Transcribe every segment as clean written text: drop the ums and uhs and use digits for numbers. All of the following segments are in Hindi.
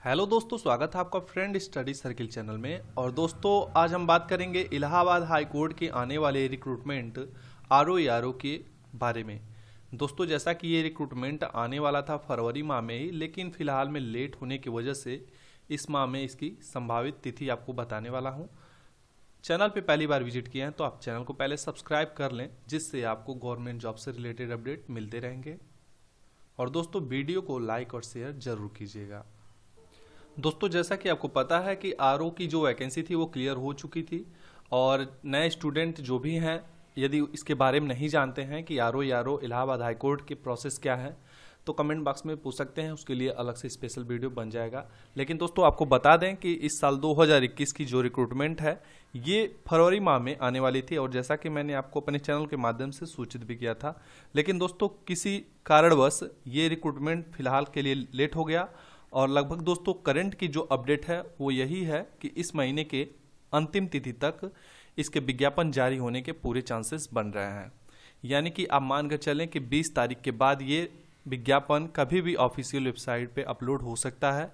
हेलो दोस्तों, स्वागत है आपका फ्रेंड स्टडी सर्किल चैनल में। और दोस्तों आज हम बात करेंगे इलाहाबाद हाई कोर्ट के आने वाले रिक्रूटमेंट आरओ के बारे में। दोस्तों जैसा कि ये रिक्रूटमेंट आने वाला था फरवरी माह में ही, लेकिन फ़िलहाल में लेट होने की वजह से इस माह में इसकी संभावित तिथि आपको बताने वाला हूँ। चैनल पे पहली बार विजिट किए हैं तो आप चैनल को पहले सब्सक्राइब कर लें, जिससे आपको गवर्नमेंट जॉब से रिलेटेड अपडेट मिलते रहेंगे। और दोस्तों वीडियो को लाइक और शेयर जरूर कीजिएगा। दोस्तों जैसा कि आपको पता है कि आरओ की जो वैकेंसी थी वो क्लियर हो चुकी थी, और नए स्टूडेंट जो भी हैं यदि इसके बारे में नहीं जानते हैं कि आरओ इलाहाबाद हाई कोर्ट की प्रोसेस क्या है, तो कमेंट बॉक्स में पूछ सकते हैं, उसके लिए अलग से स्पेशल वीडियो बन जाएगा। लेकिन दोस्तों आपको बता दें कि इस साल 2021 की जो रिक्रूटमेंट है ये फरवरी माह में आने वाली थी, और जैसा कि मैंने आपको अपने चैनल के माध्यम से सूचित भी किया था। लेकिन दोस्तों किसी कारणवश ये रिक्रूटमेंट फिलहाल के लिए लेट हो गया, और लगभग दोस्तों करंट की जो अपडेट है वो यही है कि इस महीने के अंतिम तिथि तक इसके विज्ञापन जारी होने के पूरे चांसेस बन रहे हैं। यानी कि आप मानकर चलें कि 20 तारीख के बाद ये विज्ञापन कभी भी ऑफिशियल वेबसाइट पे अपलोड हो सकता है।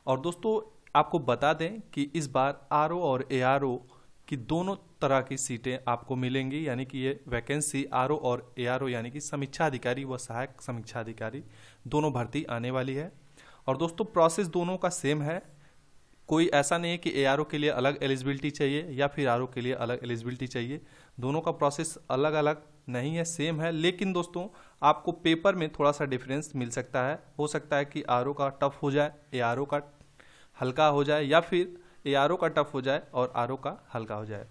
और दोस्तों आपको बता दें कि इस बार आरओ और एआरओ की दोनों तरह की सीटें आपको मिलेंगी, यानी कि ये वैकेंसी आरओ और एआरओ यानी कि समीक्षा अधिकारी व सहायक समीक्षा अधिकारी दोनों भर्ती आने वाली है। और दोस्तों प्रोसेस दोनों का सेम है, कोई ऐसा नहीं है कि एआरओ के लिए अलग एलिजिबिलिटी चाहिए या फिर आरओ के लिए अलग एलिजिबिलिटी चाहिए। दोनों का प्रोसेस अलग अलग नहीं है, सेम है। लेकिन दोस्तों आपको पेपर में थोड़ा सा डिफरेंस मिल सकता है। हो सकता है कि आरओ का टफ हो जाए, एआरओ का हल्का हो जाए, या फिर एआरओ का टफ हो जाए और आरओ का हल्का हो जाए।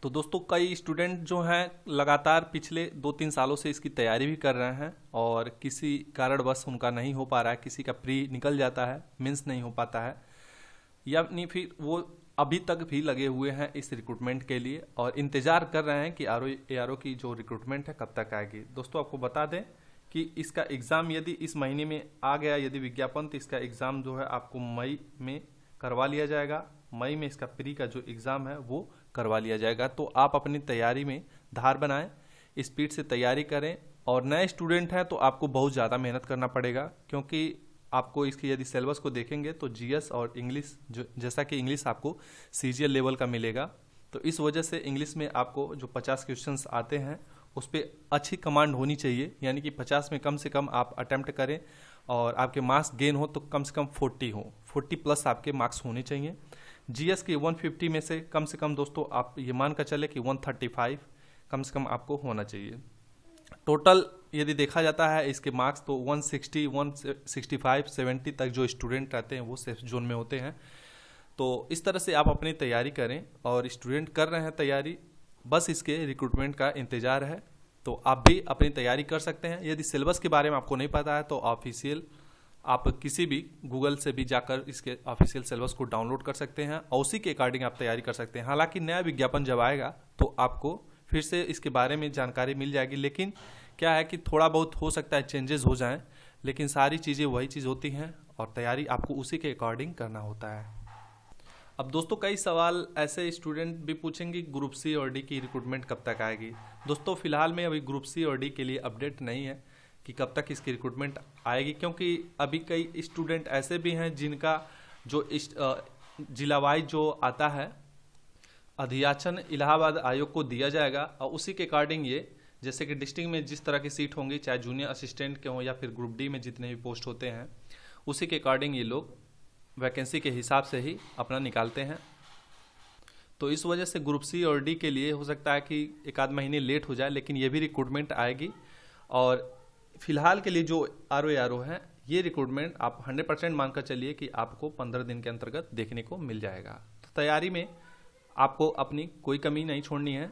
तो दोस्तों कई स्टूडेंट जो हैं लगातार पिछले 2-3 सालों से इसकी तैयारी भी कर रहे हैं, और किसी कारणवश उनका नहीं हो पा रहा है, किसी का प्री निकल जाता है, मेंस नहीं हो पाता है, या नहीं फिर वो अभी तक भी लगे हुए हैं इस रिक्रूटमेंट के लिए और इंतज़ार कर रहे हैं कि आरओ एआरओ की जो रिक्रूटमेंट है कब तक आएगी। दोस्तों आपको बता दें कि इसका एग्ज़ाम यदि इस महीने में आ गया यदि विज्ञापन, तो इसका एग्ज़ाम जो है आपको मई में करवा लिया जाएगा। मई में इसका प्री का जो एग्ज़ाम है वो करवा लिया जाएगा। तो आप अपनी तैयारी में धार बनाएं, स्पीड से तैयारी करें। और नए स्टूडेंट हैं तो आपको बहुत ज़्यादा मेहनत करना पड़ेगा, क्योंकि आपको इसकी यदि सिलेबस को देखेंगे तो जीएस और इंग्लिश जो जैसा कि इंग्लिश आपको सीजीएल लेवल का मिलेगा, तो इस वजह से इंग्लिश में आपको जो 50 क्वेश्चंस आते हैं उस पर अच्छी कमांड होनी चाहिए। यानी कि 50 में कम से कम आप अटेम्प्ट करें, और आपके मार्क्स गेन हो तो कम से कम 40 प्लस आपके मार्क्स होने चाहिए। जीएस के 150 में से कम दोस्तों आप ये मान कर चले कि 135 कम से कम आपको होना चाहिए। टोटल यदि देखा जाता है इसके मार्क्स तो 160, 165, 70 तक जो स्टूडेंट रहते हैं वो सेफ जोन में होते हैं। तो इस तरह से आप अपनी तैयारी करें, और स्टूडेंट कर रहे हैं तैयारी, बस इसके रिक्रूटमेंट का इंतज़ार है। तो आप भी अपनी तैयारी कर सकते हैं। यदि सिलेबस के बारे में आपको नहीं पता है तो ऑफिशियल आप किसी भी गूगल से भी जाकर इसके ऑफिशियल सिलेबस को डाउनलोड कर सकते हैं, और उसी के अकॉर्डिंग आप तैयारी कर सकते हैं। हालांकि नया विज्ञापन जब आएगा तो आपको फिर से इसके बारे में जानकारी मिल जाएगी, लेकिन क्या है कि थोड़ा बहुत हो सकता है चेंजेस हो जाएं, लेकिन सारी चीज़ें वही चीज़ होती हैं, और तैयारी आपको उसी के अकॉर्डिंग करना होता है। अब दोस्तों कई सवाल ऐसे स्टूडेंट भी पूछेंगे ग्रुप सी और डी की रिक्रूटमेंट कब तक आएगी। दोस्तों फिलहाल में अभी ग्रुप सी और डी के लिए अपडेट नहीं है कि कब तक इसकी रिक्रूटमेंट आएगी, क्योंकि अभी कई स्टूडेंट ऐसे भी हैं जिनका जो जिला वाइज जो आता है अध्याचन इलाहाबाद आयोग को दिया जाएगा, और उसी के अकॉर्डिंग ये जैसे कि डिस्ट्रिक्ट में जिस तरह की सीट होंगी, चाहे जूनियर असिस्टेंट के हों या फिर ग्रुप डी में जितने भी पोस्ट होते हैं, उसी के अकॉर्डिंग ये लोग वैकेंसी के हिसाब से ही अपना निकालते हैं। तो इस वजह से ग्रुप सी और डी के लिए हो सकता है कि एक आध महीने लेट हो जाए, लेकिन ये भी रिक्रूटमेंट आएगी। और फिलहाल के लिए जो आरओ है ये रिक्रूटमेंट आप 100% मानकर चलिए कि आपको 15 दिन के अंतर्गत देखने को मिल जाएगा। तो तैयारी में आपको अपनी कोई कमी नहीं छोड़नी है।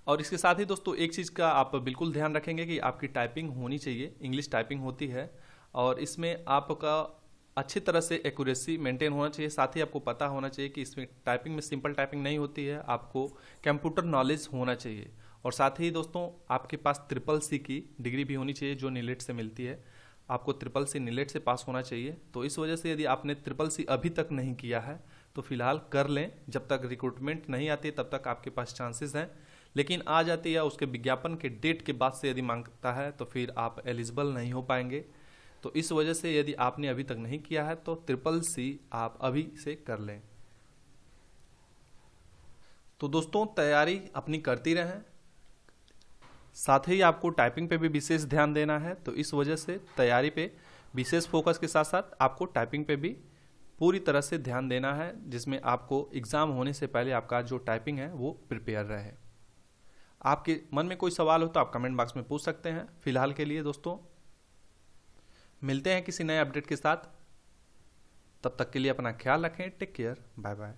और इसके साथ ही दोस्तों एक चीज़ का आप बिल्कुल ध्यान रखेंगे कि आपकी टाइपिंग होनी चाहिए, इंग्लिश टाइपिंग होती है, और इसमें आपका अच्छी तरह से एक्यूरेसी मेंटेन होना चाहिए। साथ ही आपको पता होना चाहिए कि इसमें टाइपिंग में सिंपल टाइपिंग नहीं होती है, आपको कंप्यूटर नॉलेज होना चाहिए। और साथ ही दोस्तों आपके पास CCC की डिग्री भी होनी चाहिए जो नीलेट से मिलती है। आपको CCC नीलेट से पास होना चाहिए। तो इस वजह से यदि आपने CCC अभी तक नहीं किया है तो फिलहाल कर लें, जब तक रिक्रूटमेंट नहीं आती तब तक आपके पास चांसेस हैं। लेकिन आ जाती है उसके विज्ञापन के डेट के बाद से यदि मांगता है तो फिर आप एलिजिबल नहीं हो पाएंगे। तो इस वजह से यदि आपने अभी तक नहीं किया है तो CCC आप अभी से कर लें। तो दोस्तों तैयारी अपनी करती रहें, साथ ही आपको टाइपिंग पे भी विशेष ध्यान देना है। तो इस वजह से तैयारी पे विशेष फोकस के साथ साथ आपको टाइपिंग पे भी पूरी तरह से ध्यान देना है, जिसमें आपको एग्ज़ाम होने से पहले आपका जो टाइपिंग है वो प्रिपेयर रहे। आपके मन में कोई सवाल हो तो आप कमेंट बॉक्स में पूछ सकते हैं। फिलहाल के लिए दोस्तों मिलते हैं किसी नए अपडेट के साथ, तब तक के लिए अपना ख्याल रखें। Take care, bye bye.